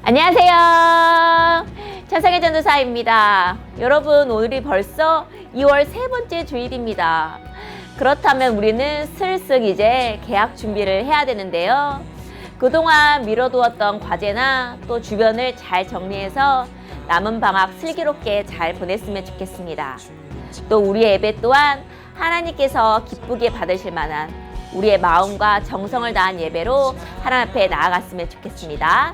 안녕하세요. 천상의 전도사입니다. 여러분, 오늘이 벌써 2월 세 번째 주일입니다. 그렇다면 우리는 슬슬 이제 개학 준비를 해야 되는데요. 그동안 미뤄두었던 과제나 또 주변을 잘 정리해서 남은 방학 슬기롭게 잘 보냈으면 좋겠습니다. 또 우리의 예배 또한 하나님께서 기쁘게 받으실 만한 우리의 마음과 정성을 다한 예배로 하나님 앞에 나아갔으면 좋겠습니다.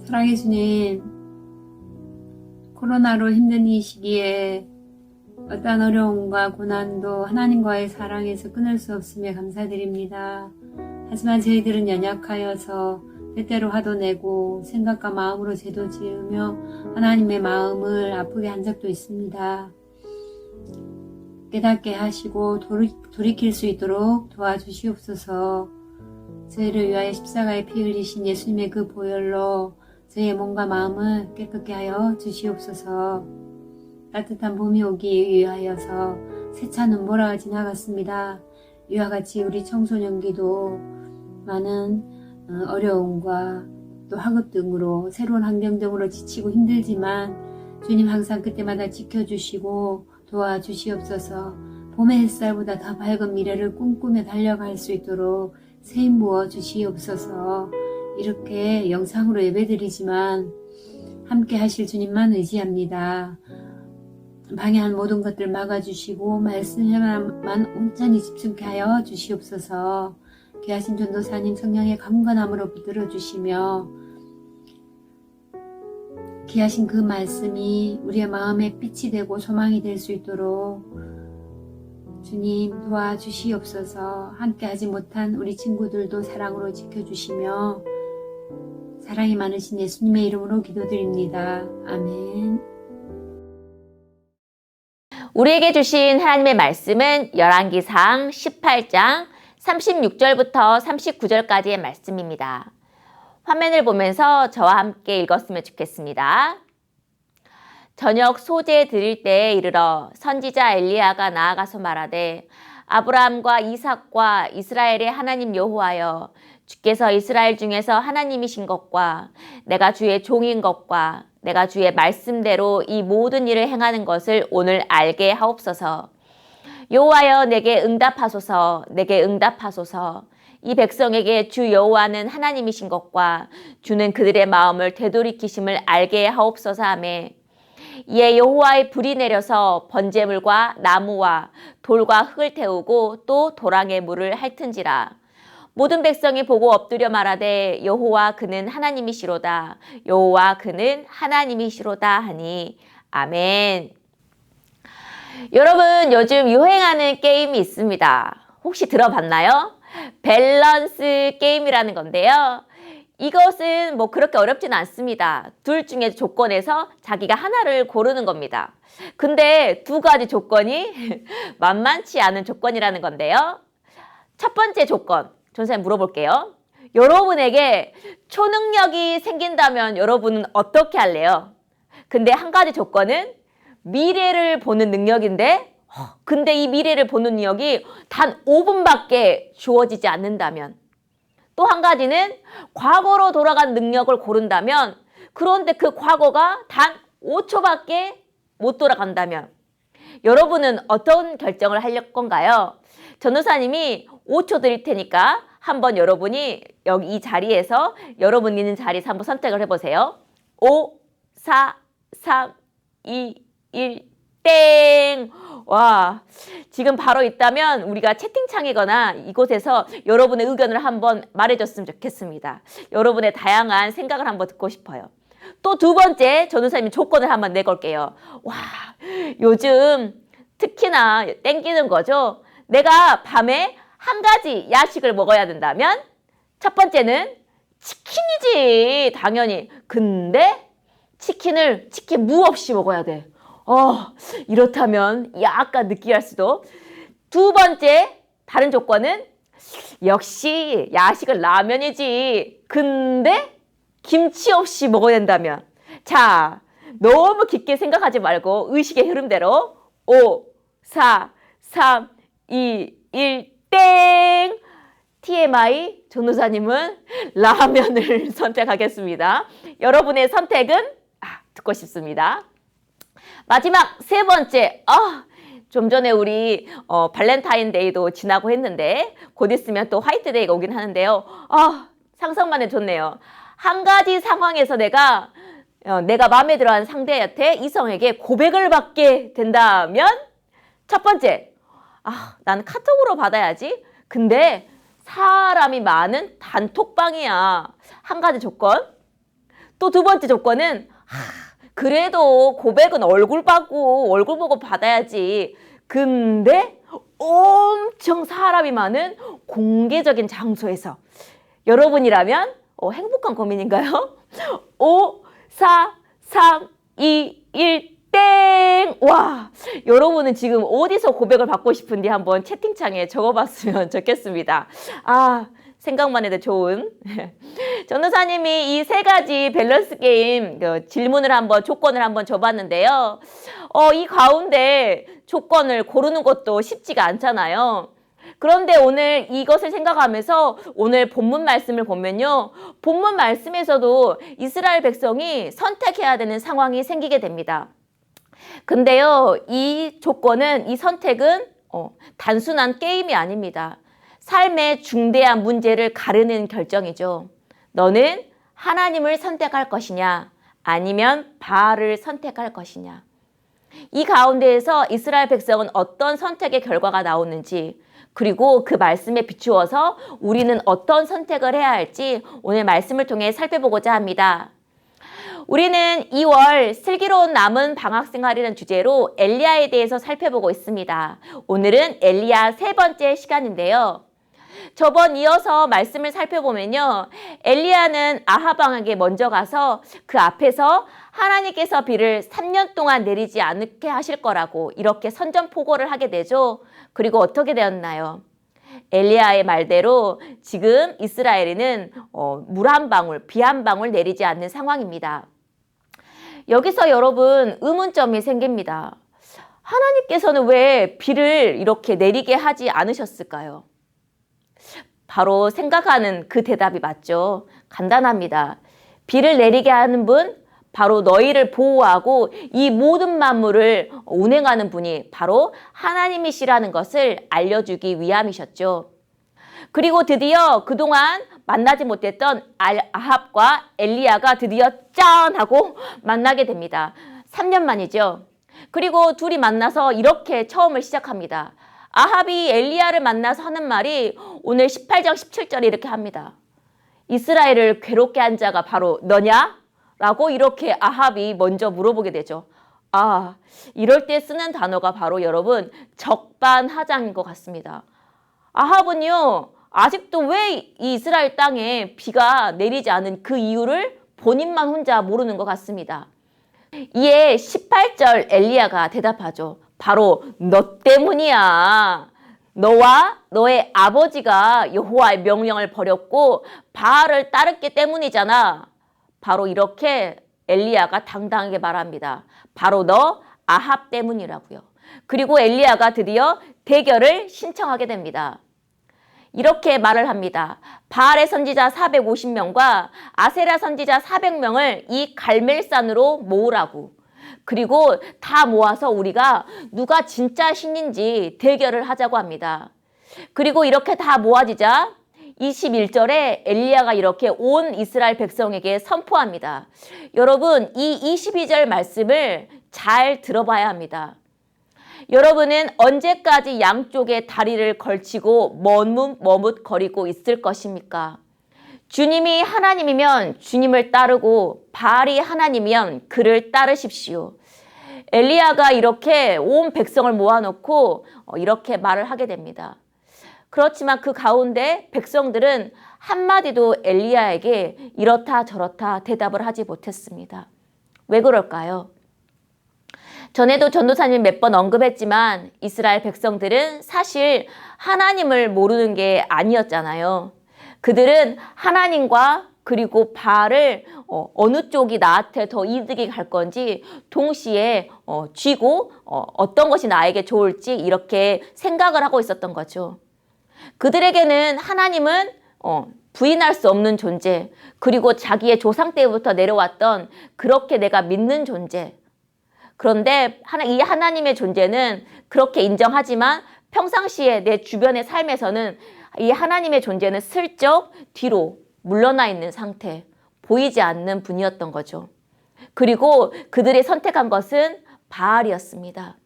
사랑의 주님, 코로나로 힘든 이 시기에 어떠한 어려움과 고난도 하나님과의 사랑에서 끊을 수 없음에 감사드립니다. 하지만 저희들은 연약하여서 때때로 화도 내고 생각과 마음으로 죄도 지으며 하나님의 마음을 아프게 한 적도 있습니다. 깨닫게 하시고 돌이킬 수 있도록 도와주시옵소서. 저희를 위하여 십자가에 피 흘리신 예수님의 그 보혈로 저희의 몸과 마음을 깨끗게 하여 주시옵소서. 따뜻한 봄이 오기 위하여서 세찬 눈보라가 지나갔습니다. 이와 같이 우리 청소년기도 많은 어려움과 또 학업 등으로 새로운 환경 등으로 지치고 힘들지만 주님 항상 그때마다 지켜주시고 도와주시옵소서. 봄의 햇살보다 더 밝은 미래를 꿈꾸며 달려갈 수 있도록 세임 부어 주시옵소서. 이렇게 영상으로 예배드리지만 함께 하실 주님만 의지합니다. 방해한 모든 것들 막아주시고 말씀에만 온전히 집중케 하여 주시옵소서. 귀하신 전도사님 성령의 강건함으로 붙들어 주시며 귀하신 그 말씀이 우리의 마음에 빛이 되고 소망이 될 수 있도록 주님 도와주시옵소서. 함께하지 못한 우리 친구들도 사랑으로 지켜주시며 사랑이 많으신 예수님의 이름으로 기도드립니다. 아멘. 우리에게 주신 하나님의 말씀은 열왕기상 18장 36절부터 39절까지의 말씀입니다. 화면을 보면서 저와 함께 읽었으면 좋겠습니다. 저녁 소제 드릴 때에 이르러 선지자 엘리야가 나아가서 말하되 아브라함과 이삭과 이스라엘의 하나님 여호와여, 주께서 이스라엘 중에서 하나님이신 것과 내가 주의 종인 것과 내가 주의 말씀대로 이 모든 일을 행하는 것을 오늘 알게 하옵소서. 여호와여, 내게 응답하소서. 내게 응답하소서. 이 백성에게 주 여호와는 하나님이신 것과 주는 그들의 마음을 되돌이키심을 알게 하옵소서 하매, 이에 여호와의 불이 내려서 번제물과 나무와 돌과 흙을 태우고 또 도랑에 물을 핥은지라. 모든 백성이 보고 엎드려 말하되 여호와 그는 하나님이시로다. 여호와 그는 하나님이시로다 하니. 아멘. 여러분, 요즘 유행하는 게임이 있습니다. 혹시 들어봤나요? 밸런스 게임이라는 건데요. 이것은 뭐 그렇게 어렵진 않습니다. 둘 중에 조건에서 자기가 하나를 고르는 겁니다. 근데 두 가지 조건이 만만치 않은 조건이라는 건데요. 첫 번째 조건, 전사님 물어볼게요. 여러분에게 초능력이 생긴다면 여러분은 어떻게 할래요? 근데 한 가지 조건은 미래를 보는 능력인데, 근데 이 미래를 보는 능력이 단 5분밖에 주어지지 않는다면, 또 한 가지는 과거로 돌아간 능력을 고른다면, 그런데 그 과거가 단 5초밖에 못 돌아간다면 여러분은 어떤 결정을 할 건가요? 전도사님이 5초 드릴 테니까 한번 여러분이 여기 이 자리에서 여러분 있는 자리에서 한번 선택을 해보세요. 5, 4, 3, 2, 1, 땡! 와, 지금 바로 있다면 우리가 채팅창이거나 이곳에서 여러분의 의견을 한번 말해줬으면 좋겠습니다. 여러분의 다양한 생각을 한번 듣고 싶어요. 또 두 번째, 전도사님 조건을 한번 내걸게요. 와, 요즘 특히나 땡기는 거죠. 내가 밤에 한 가지 야식을 먹어야 된다면 첫 번째는 치킨이지, 당연히. 근데 치킨 무 없이 먹어야 돼. 이렇다면 약간 느끼할 수도. 두 번째 다른 조건은 역시 야식은 라면이지. 근데 김치 없이 먹어야 된다면. 자, 너무 깊게 생각하지 말고 의식의 흐름대로 5, 4, 3, 2, 1, 땡! TMI 전도사님은 라면을 선택하겠습니다. 여러분의 선택은 듣고 싶습니다. 마지막 세 번째, 좀 전에 우리 발렌타인데이도 지나고 했는데 곧 있으면 또 화이트데이가 오긴 하는데요. 상상만 해도 좋네요. 한 가지 상황에서 내가 마음에 들어하는 상대한테 이성에게 고백을 받게 된다면 첫 번째, 나는 카톡으로 받아야지. 근데 사람이 많은 단톡방이야. 한 가지 조건. 또 두 번째 조건은 그래도 고백은 얼굴 보고 받아야지. 근데 엄청 사람이 많은 공개적인 장소에서. 여러분이라면 행복한 고민인가요? 5, 4, 3, 2, 1, 땡! 와, 여러분은 지금 어디서 고백을 받고 싶은지 한번 채팅창에 적어봤으면 좋겠습니다. 생각만 해도 좋은. 전도사님이 이 세 가지 밸런스 게임 조건을 한번 줘봤는데요. 이 가운데 조건을 고르는 것도 쉽지가 않잖아요. 그런데 오늘 이것을 생각하면서 오늘 본문 말씀을 보면요. 본문 말씀에서도 이스라엘 백성이 선택해야 되는 상황이 생기게 됩니다. 근데요, 이 선택은 단순한 게임이 아닙니다. 삶의 중대한 문제를 가르는 결정이죠. 너는 하나님을 선택할 것이냐, 아니면 바알을 선택할 것이냐. 이 가운데에서 이스라엘 백성은 어떤 선택의 결과가 나오는지, 그리고 그 말씀에 비추어서 우리는 어떤 선택을 해야 할지 오늘 말씀을 통해 살펴보고자 합니다. 우리는 2월 슬기로운 남은 방학 생활이라는 주제로 엘리야에 대해서 살펴보고 있습니다. 오늘은 엘리야 세 번째 시간인데요. 저번 이어서 말씀을 살펴보면요. 엘리야는 아합 왕에게 먼저 가서 그 앞에서 하나님께서 비를 3년 동안 내리지 않게 하실 거라고 이렇게 선전포고를 하게 되죠. 그리고 어떻게 되었나요? 엘리야의 말대로 지금 이스라엘에는 물 한 방울, 비 한 방울 내리지 않는 상황입니다. 여기서 여러분 의문점이 생깁니다. 하나님께서는 왜 비를 이렇게 내리게 하지 않으셨을까요? 바로 생각하는 그 대답이 맞죠. 간단합니다. 비를 내리게 하는 분, 바로 너희를 보호하고 이 모든 만물을 운행하는 분이 바로 하나님이시라는 것을 알려주기 위함이셨죠. 그리고 드디어 그동안 만나지 못했던 아합과 엘리야가 드디어 짠! 하고 만나게 됩니다. 3년 만이죠. 그리고 둘이 만나서 이렇게 처음을 시작합니다. 아합이 엘리야를 만나서 하는 말이 오늘 18장 17절에 이렇게 합니다. 이스라엘을 괴롭게 한 자가 바로 너냐? 라고 이렇게 아합이 먼저 물어보게 되죠. 이럴 때 쓰는 단어가 바로 여러분 적반하장인 것 같습니다. 아합은요, 아직도 왜 이 이스라엘 땅에 비가 내리지 않은 그 이유를 본인만 혼자 모르는 것 같습니다. 이에 18절 엘리야가 대답하죠. 바로 너 때문이야. 너와 너의 아버지가 여호와의 명령을 버렸고 바알을 따랐기 때문이잖아. 바로 이렇게 엘리야가 당당하게 말합니다. 바로 너 아합 때문이라고요. 그리고 엘리야가 드디어 대결을 신청하게 됩니다. 이렇게 말을 합니다. 바알의 선지자 450명과 아세라 선지자 400명을 이 갈멜산으로 모으라고. 그리고 다 모아서 우리가 누가 진짜 신인지 대결을 하자고 합니다. 그리고 이렇게 다 모아지자 21절에 엘리야가 이렇게 온 이스라엘 백성에게 선포합니다. 여러분, 이 22절 말씀을 잘 들어봐야 합니다. 여러분은 언제까지 양쪽에 다리를 걸치고 머뭇머뭇거리고 있을 것입니까? 주님이 하나님이면 주님을 따르고 바알이 하나님이면 그를 따르십시오. 엘리야가 이렇게 온 백성을 모아놓고 이렇게 말을 하게 됩니다. 그렇지만 그 가운데 백성들은 한마디도 엘리야에게 이렇다 저렇다 대답을 하지 못했습니다. 왜 그럴까요? 전에도 전도사님 몇 번 언급했지만 이스라엘 백성들은 사실 하나님을 모르는 게 아니었잖아요. 그들은 하나님과 그리고 바알을 어느 쪽이 나한테 더 이득이 갈 건지 동시에 쥐고 어떤 것이 나에게 좋을지 이렇게 생각을 하고 있었던 거죠. 그들에게는 하나님은 부인할 수 없는 존재, 그리고 자기의 조상 때부터 내려왔던 그렇게 내가 믿는 존재. 그런데 이 하나님의 존재는 그렇게 인정하지만 평상시에 내 주변의 삶에서는 이 하나님의 존재는 슬쩍 뒤로 물러나 있는 상태, 보이지 않는 분이었던 거죠. 그리고 그들이 선택한 것은 바알이었습니다.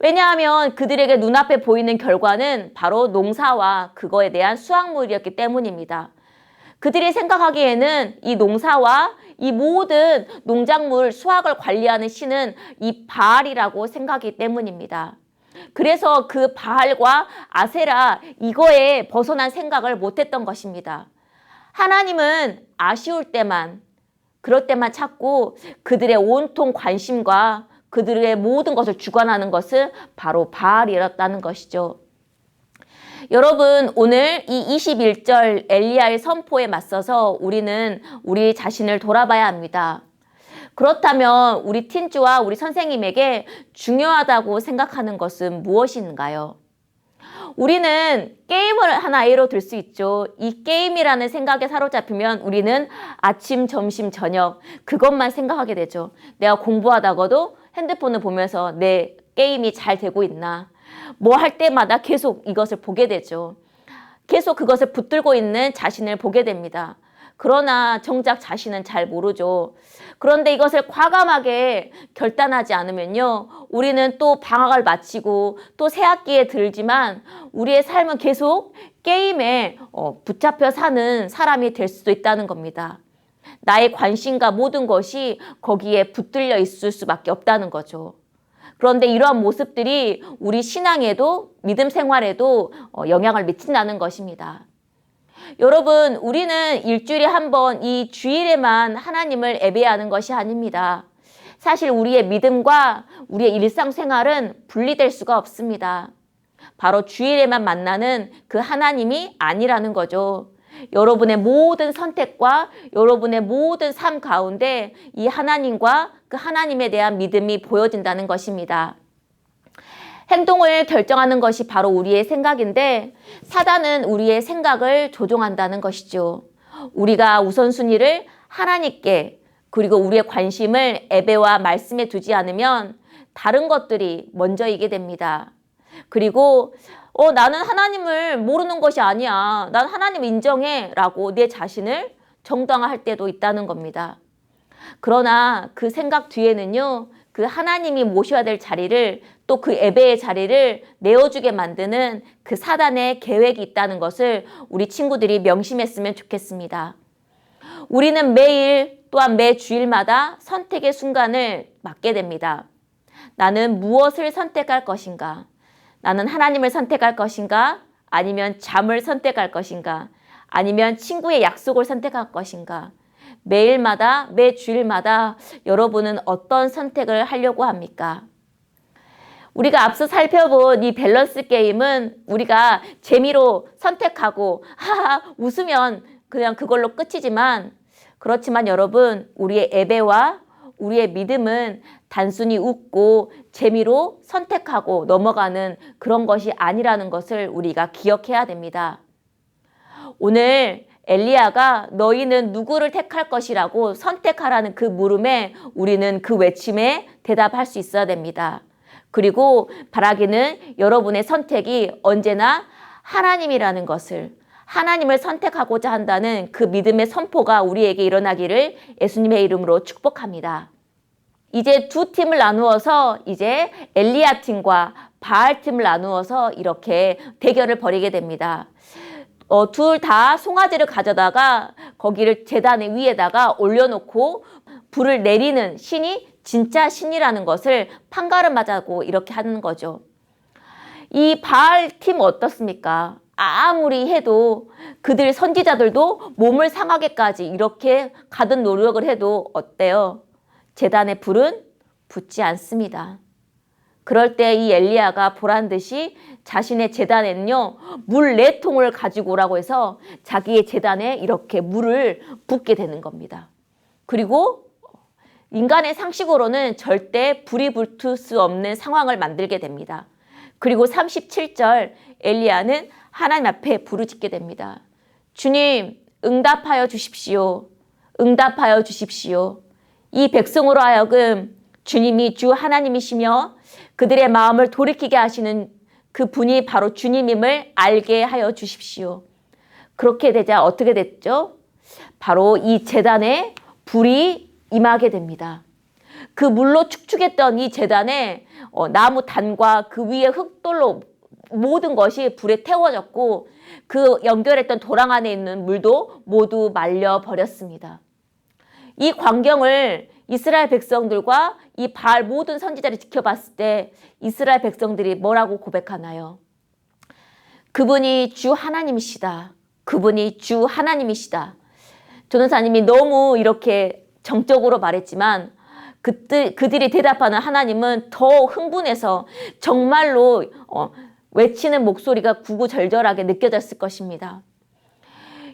왜냐하면 그들에게 눈앞에 보이는 결과는 바로 농사와 그거에 대한 수확물이었기 때문입니다. 그들이 생각하기에는 이 농사와 이 모든 농작물 수확을 관리하는 신은 이 바알이라고 생각하기 때문입니다. 그래서 그 바알과 아세라 이거에 벗어난 생각을 못했던 것입니다. 하나님은 아쉬울 때만, 그럴 때만 찾고 그들의 온통 관심과 그들의 모든 것을 주관하는 것은 바로 바알이었다는 것이죠. 여러분, 오늘 이 21절 엘리야의 선포에 맞서서 우리는 우리 자신을 돌아봐야 합니다. 그렇다면 우리 틴주와 우리 선생님에게 중요하다고 생각하는 것은 무엇인가요? 우리는 게임을 하나 예로 들 수 있죠. 이 게임이라는 생각에 사로잡히면 우리는 아침, 점심, 저녁 그것만 생각하게 되죠. 내가 공부하다가도 핸드폰을 보면서 내 게임이 잘 되고 있나, 뭐 할 때마다 계속 이것을 보게 되죠. 계속 그것을 붙들고 있는 자신을 보게 됩니다. 그러나 정작 자신은 잘 모르죠. 그런데 이것을 과감하게 결단하지 않으면요, 우리는 또 방학을 마치고 또 새 학기에 들지만 우리의 삶은 계속 게임에 붙잡혀 사는 사람이 될 수도 있다는 겁니다. 나의 관심과 모든 것이 거기에 붙들려 있을 수밖에 없다는 거죠. 그런데 이러한 모습들이 우리 신앙에도 믿음 생활에도 영향을 미친다는 것입니다. 여러분, 우리는 일주일에 한 번 이 주일에만 하나님을 예배하는 것이 아닙니다. 사실 우리의 믿음과 우리의 일상생활은 분리될 수가 없습니다. 바로 주일에만 만나는 그 하나님이 아니라는 거죠. 여러분의 모든 선택과 여러분의 모든 삶 가운데 이 하나님과 그 하나님에 대한 믿음이 보여진다는 것입니다. 행동을 결정하는 것이 바로 우리의 생각인데 사단은 우리의 생각을 조종한다는 것이죠. 우리가 우선순위를 하나님께 그리고 우리의 관심을 예배와 말씀에 두지 않으면 다른 것들이 먼저이게 됩니다. 그리고 나는 하나님을 모르는 것이 아니야. 난 하나님 인정해 라고 내 자신을 정당화할 때도 있다는 겁니다. 그러나 그 생각 뒤에는요, 그 하나님이 모셔야 될 자리를 또 그 예배의 자리를 내어주게 만드는 그 사단의 계획이 있다는 것을 우리 친구들이 명심했으면 좋겠습니다. 우리는 매일 또한 매 주일마다 선택의 순간을 맞게 됩니다. 나는 무엇을 선택할 것인가? 나는 하나님을 선택할 것인가? 아니면 잠을 선택할 것인가? 아니면 친구의 약속을 선택할 것인가? 매일마다, 매 주일마다 여러분은 어떤 선택을 하려고 합니까? 우리가 앞서 살펴본 이 밸런스 게임은 우리가 재미로 선택하고 웃으면 그냥 그걸로 끝이지만, 그렇지만 여러분, 우리의 예배와 우리의 믿음은 단순히 웃고 재미로 선택하고 넘어가는 그런 것이 아니라는 것을 우리가 기억해야 됩니다. 오늘 엘리야가 너희는 누구를 택할 것이라고 선택하라는 그 물음에 우리는 그 외침에 대답할 수 있어야 됩니다. 그리고 바라기는 여러분의 선택이 언제나 하나님이라는 것을, 하나님을 선택하고자 한다는 그 믿음의 선포가 우리에게 일어나기를 예수님의 이름으로 축복합니다. 이제 두 팀을 나누어서 이제 엘리야 팀과 바알 팀을 나누어서 이렇게 대결을 벌이게 됩니다. 둘 다 송아지를 가져다가 거기를 제단 위에다가 올려놓고 불을 내리는 신이 진짜 신이라는 것을 판가름하자고 이렇게 하는 거죠. 이 바알 팀 어떻습니까? 아무리 해도 그들 선지자들도 몸을 상하게까지 이렇게 가든 노력을 해도 어때요? 제단의 불은 붙지 않습니다. 그럴 때 이 엘리야가 보란 듯이 자신의 제단에는요, 물 4통을 가지고 오라고 해서 자기의 제단에 이렇게 물을 붓게 되는 겁니다. 그리고 인간의 상식으로는 절대 불이 붙을 수 없는 상황을 만들게 됩니다. 그리고 37절 엘리야는 하나님 앞에 부르짖게 됩니다. 주님, 응답하여 주십시오. 응답하여 주십시오. 이 백성으로 하여금 주님이 주 하나님이시며 그들의 마음을 돌이키게 하시는 그 분이 바로 주님임을 알게 하여 주십시오. 그렇게 되자 어떻게 됐죠? 바로 이 제단에 불이 임하게 됩니다. 그 물로 축축했던 이 제단에 나무 단과 그 위에 흙돌로 모든 것이 불에 태워졌고 그 연결했던 도랑 안에 있는 물도 모두 말려버렸습니다. 이 광경을 이스라엘 백성들과 이 바알 모든 선지자를 지켜봤을 때 이스라엘 백성들이 뭐라고 고백하나요? 그분이 주 하나님이시다. 그분이 주 하나님이시다. 전도사님이 너무 이렇게 정적으로 말했지만 그들이 대답하는 하나님은 더 흥분해서 정말로 외치는 목소리가 구구절절하게 느껴졌을 것입니다.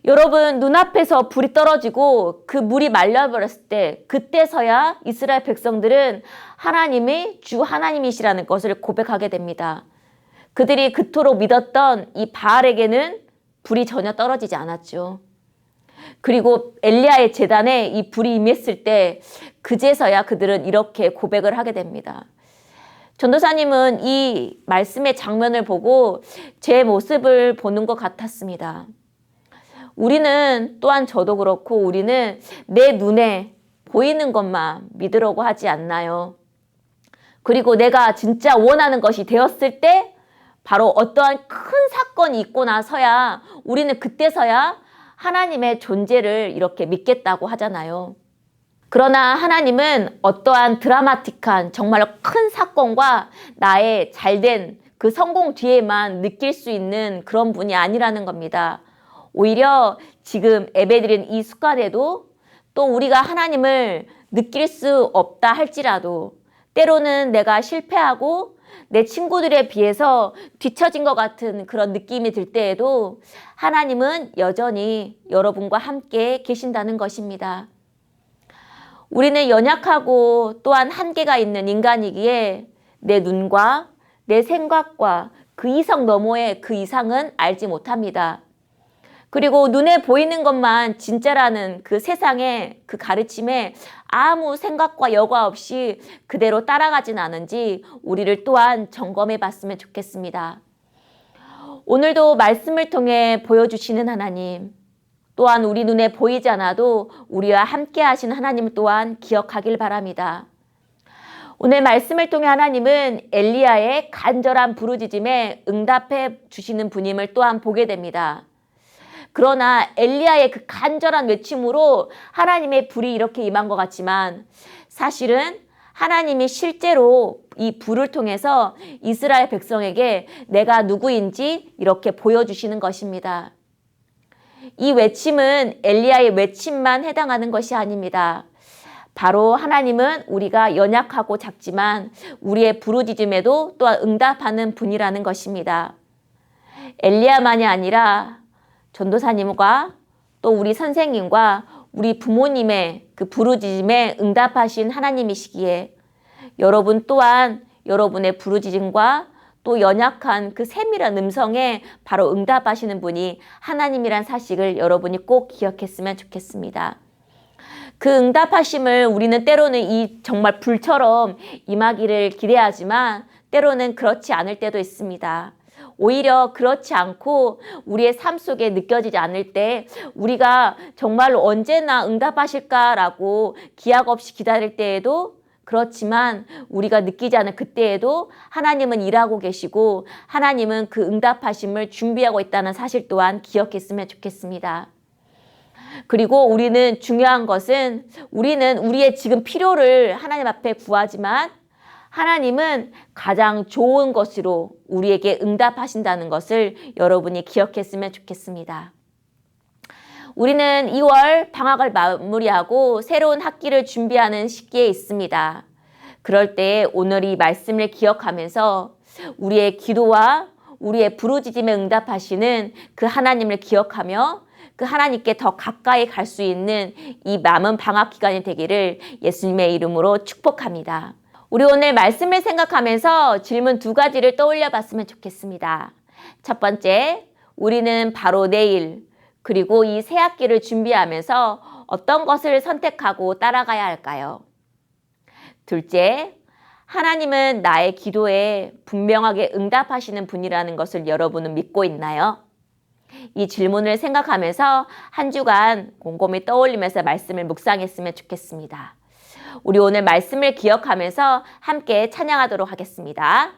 여러분, 눈앞에서 불이 떨어지고 그 물이 말려버렸을 때 그때서야 이스라엘 백성들은 하나님이 주 하나님이시라는 것을 고백하게 됩니다. 그들이 그토록 믿었던 이 바알에게는 불이 전혀 떨어지지 않았죠. 그리고 엘리야의 제단에 이 불이 임했을 때 그제서야 그들은 이렇게 고백을 하게 됩니다. 전도사님은 이 말씀의 장면을 보고 제 모습을 보는 것 같았습니다. 우리는 또한 저도 그렇고 우리는 내 눈에 보이는 것만 믿으려고 하지 않나요? 그리고 내가 진짜 원하는 것이 되었을 때 바로 어떠한 큰 사건이 있고 나서야 우리는 그때서야 하나님의 존재를 이렇게 믿겠다고 하잖아요. 그러나 하나님은 어떠한 드라마틱한 정말로 큰 사건과 나의 잘된 그 성공 뒤에만 느낄 수 있는 그런 분이 아니라는 겁니다. 오히려 지금 예배드린 이 순간에도 또 우리가 하나님을 느낄 수 없다 할지라도 때로는 내가 실패하고 내 친구들에 비해서 뒤처진 것 같은 그런 느낌이 들 때에도 하나님은 여전히 여러분과 함께 계신다는 것입니다. 우리는 연약하고 또한 한계가 있는 인간이기에 내 눈과 내 생각과 그 이상 너머의 그 이상은 알지 못합니다. 그리고 눈에 보이는 것만 진짜라는 그 세상의 그 가르침에 아무 생각과 여과 없이 그대로 따라가진 않은지 우리를 또한 점검해 봤으면 좋겠습니다. 오늘도 말씀을 통해 보여주시는 하나님, 또한 우리 눈에 보이지 않아도 우리와 함께 하신 하나님 또한 기억하길 바랍니다. 오늘 말씀을 통해 하나님은 엘리야의 간절한 부르짖음에 응답해 주시는 분임을 또한 보게 됩니다. 그러나 엘리야의 그 간절한 외침으로 하나님의 불이 이렇게 임한 것 같지만 사실은 하나님이 실제로 이 불을 통해서 이스라엘 백성에게 내가 누구인지 이렇게 보여주시는 것입니다. 이 외침은 엘리야의 외침만 해당하는 것이 아닙니다. 바로 하나님은 우리가 연약하고 작지만 우리의 부르짖음에도 또한 응답하는 분이라는 것입니다. 엘리야만이 아니라 전도사님과 또 우리 선생님과 우리 부모님의 그 부르짖음에 응답하신 하나님이시기에 여러분 또한 여러분의 부르짖음과 또 연약한 그 세밀한 음성에 바로 응답하시는 분이 하나님이란 사실을 여러분이 꼭 기억했으면 좋겠습니다. 그 응답하심을 우리는 때로는 이 정말 불처럼 임하기를 기대하지만 때로는 그렇지 않을 때도 있습니다. 오히려 그렇지 않고 우리의 삶 속에 느껴지지 않을 때 우리가 정말로 언제나 응답하실까라고 기약 없이 기다릴 때에도 그렇지만 우리가 느끼지 않은 그때에도 하나님은 일하고 계시고 하나님은 그 응답하심을 준비하고 있다는 사실 또한 기억했으면 좋겠습니다. 그리고 우리는 중요한 것은 우리는 우리의 지금 필요를 하나님 앞에 구하지만 하나님은 가장 좋은 것으로 우리에게 응답하신다는 것을 여러분이 기억했으면 좋겠습니다. 우리는 2월 방학을 마무리하고 새로운 학기를 준비하는 시기에 있습니다. 그럴 때 오늘 이 말씀을 기억하면서 우리의 기도와 우리의 부르짖음에 응답하시는 그 하나님을 기억하며 그 하나님께 더 가까이 갈 수 있는 이 남은 방학 기간이 되기를 예수님의 이름으로 축복합니다. 우리 오늘 말씀을 생각하면서 질문 2가지를 떠올려 봤으면 좋겠습니다. 첫 번째, 우리는 바로 내일 그리고 이 새 학기를 준비하면서 어떤 것을 선택하고 따라가야 할까요? 둘째, 하나님은 나의 기도에 분명하게 응답하시는 분이라는 것을 여러분은 믿고 있나요? 이 질문을 생각하면서 한 주간 곰곰이 떠올리면서 말씀을 묵상했으면 좋겠습니다. 우리 오늘 말씀을 기억하면서 함께 찬양하도록 하겠습니다.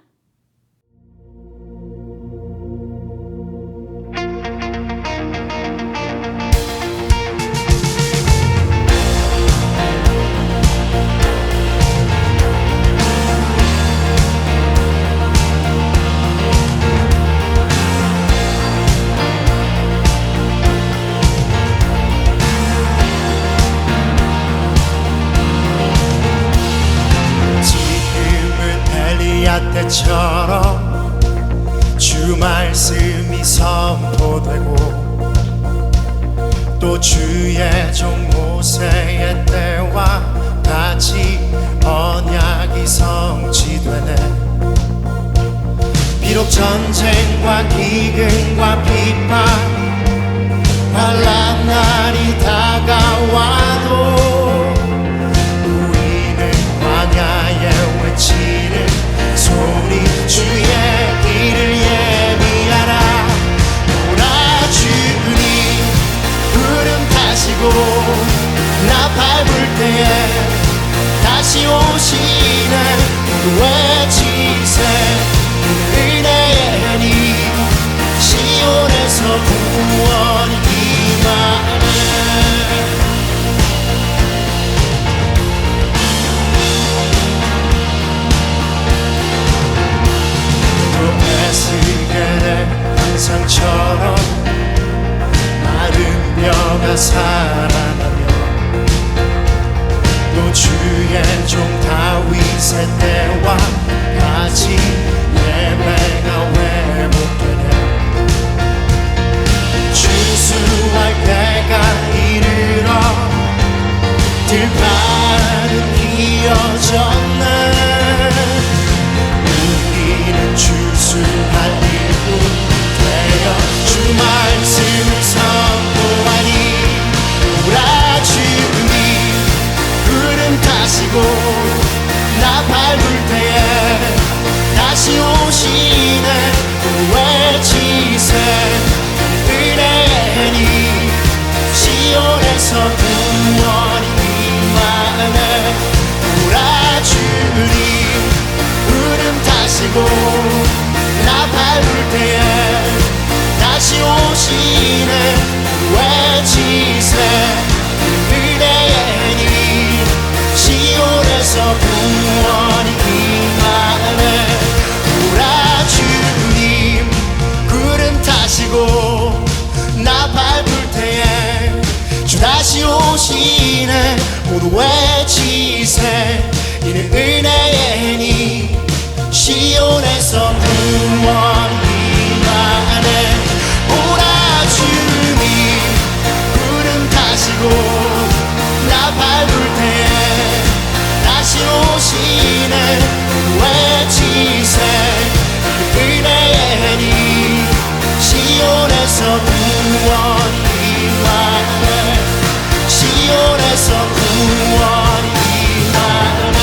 때처럼 주 말씀이 선포되고 또 주의 종 모세의 때와 같이 언약이 성취되네. 비록 전쟁과 기근과 비판 환난 날이 다가와도 우리는 광야에 외치는 소리 주의 길을 예비하라. 오라 주님 구름 타시고 나 밟을 때에 다시 오시네. 외치세 은혜의 니 시온에서 구원이 임하네. 상처럼 마른 뼈가 살아나며 또 주의 종 다윗의 때와 같이 예배가 회복되네. 주수할 때가 이르러 들판은 이어졌네. 우리는 주수할 일꾼 주 말씀을 선포하니. 오라 주님 구름 타시고 나 밟을 때에 다시 오시네. 외치세 은혜의 니 시온에서 구원이 임하네. 오라 주님 구름 타시고 나 밟을 때에 다시 오시네. 외치세 은혜의 니 시온에서 구원이 임하네. 오라 주님 구름 타시고 나 밟을 때에 주 다시 오시네. 모두 외치세 이는 은혜의 니 시온에서 구원이 임하네. 오라 주님 구름 타시고 나 밟을 때에 다시 오시네. 외치세 은혜의 니 시온에서 구원이 임하네. 시온에서 구원이 임하네.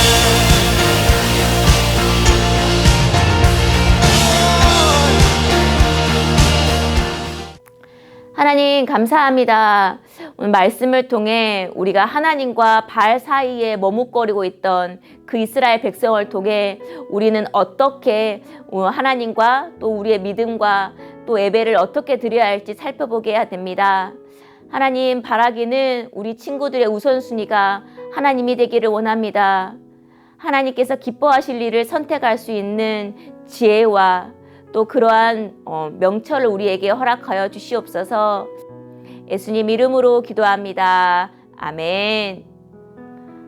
하나님 감사합니다. 오늘 말씀을 통해 우리가 하나님과 바알 사이에 머뭇거리고 있던 그 이스라엘 백성을 통해 우리는 어떻게 하나님과 또 우리의 믿음과 또 예배를 어떻게 드려야 할지 살펴보게 해야 됩니다. 하나님 바라기는 우리 친구들의 우선순위가 하나님이 되기를 원합니다. 하나님께서 기뻐하실 일을 선택할 수 있는 지혜와 또 그러한 명철을 우리에게 허락하여 주시옵소서. 예수님 이름으로 기도합니다. 아멘.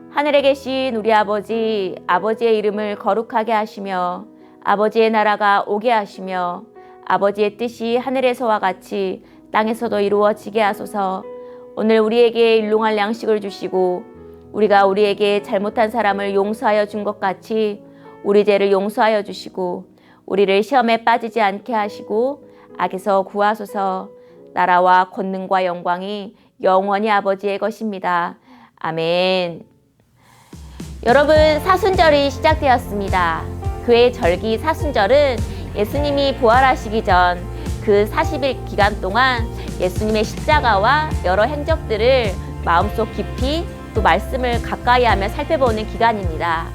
하늘에 계신 우리 아버지, 아버지의 이름을 거룩하게 하시며 아버지의 나라가 오게 하시며 아버지의 뜻이 하늘에서와 같이 땅에서도 이루어지게 하소서. 오늘 우리에게 일용할 양식을 주시고 우리가 우리에게 잘못한 사람을 용서하여 준 것 같이 우리 죄를 용서하여 주시고 우리를 시험에 빠지지 않게 하시고 악에서 구하소서. 나라와 권능과 영광이 영원히 아버지의 것입니다. 아멘. 여러분, 사순절이 시작되었습니다. 교회 절기 사순절은 예수님이 부활하시기 전 그 40일 기간 동안 예수님의 십자가와 여러 행적들을 마음속 깊이 또 말씀을 가까이 하며 살펴보는 기간입니다.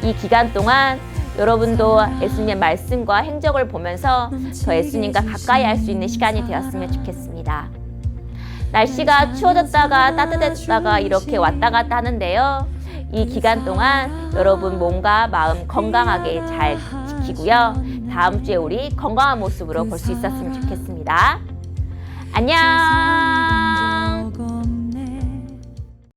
이 기간 동안 여러분도 예수님의 말씀과 행적을 보면서 더 예수님과 가까이 할 수 있는 시간이 되었으면 좋겠습니다. 날씨가 추워졌다가 따뜻해졌다가 이렇게 왔다 갔다 하는데요. 이 기간 동안 여러분 몸과 마음 건강하게 잘 지키고요. 다음 주에 우리 건강한 모습으로 볼 수 있었으면 좋겠습니다. 안녕.